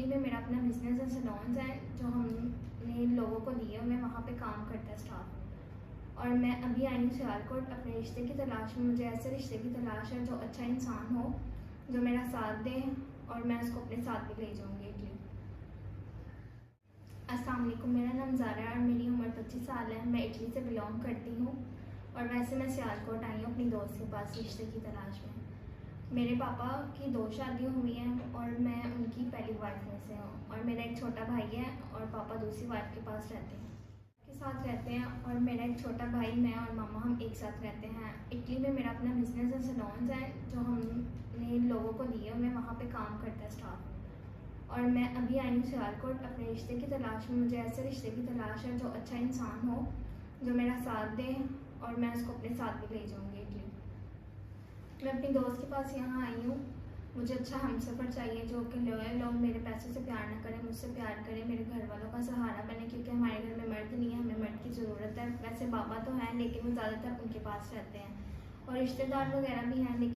Italy में मेरा अपना बिजनेस है, सैलून्स हैं जो हमने लोगों को दिए हुए, वहाँ पे काम करता है स्टाफ। और मैं अभी आई हूँ सियालकोट अपने रिश्ते की तलाश में। मुझे ऐसे रिश्ते की तलाश है जो अच्छा इंसान हो, जो मेरा साथ दे और मैं उसको अपने साथ भी ले जाऊँगी इटली। अस्सलाम वालेकुम, मेरा नाम ज़ारा है और मेरी उम्र 25 साल है। मैं इटली से बिलोंग करती हूँ और वैसे मैं सियालकोट आई हूँ अपनी दोस्त के पास रिश्ते की तलाश में। मेरे पापा की 2 शादियाँ हुई हैं और मैं उनकी पहली वाइफ में से हूँ। और मेरा एक छोटा भाई है और पापा दूसरी वाइफ के पास रहते हैं, के साथ रहते हैं। और मेरा एक छोटा भाई, मैं और मामा हम एक साथ रहते हैं। इटली में मेरा अपना बिजनेस है, सैलून्स हैं जो हमने लोगों को दिए हुए, वहाँ पे काम करता है स्टाफ। और मैं अभी आई हूँ सियालकोट अपने रिश्ते की तलाश में। मुझे ऐसे रिश्ते की तलाश है जो अच्छा इंसान हो, जो मेरा साथ दे और मैं उसको अपने साथ भी ले जाऊँगी इटली। मैं अपनी दोस्त के पास यहाँ आई हूँ। मुझे अच्छा हमसफ़र चाहिए जो कि लॉयल लोग मेरे पैसों से प्यार ना करें, मुझसे प्यार करें, मेरे घर वालों का सहारा बने, क्योंकि हमारे घर में मर्द नहीं है, हमें मर्द की ज़रूरत है। वैसे पापा तो हैं लेकिन वो ज़्यादातर उनके पास रहते हैं और रिश्तेदार वगैरह भी हैं, लेकिन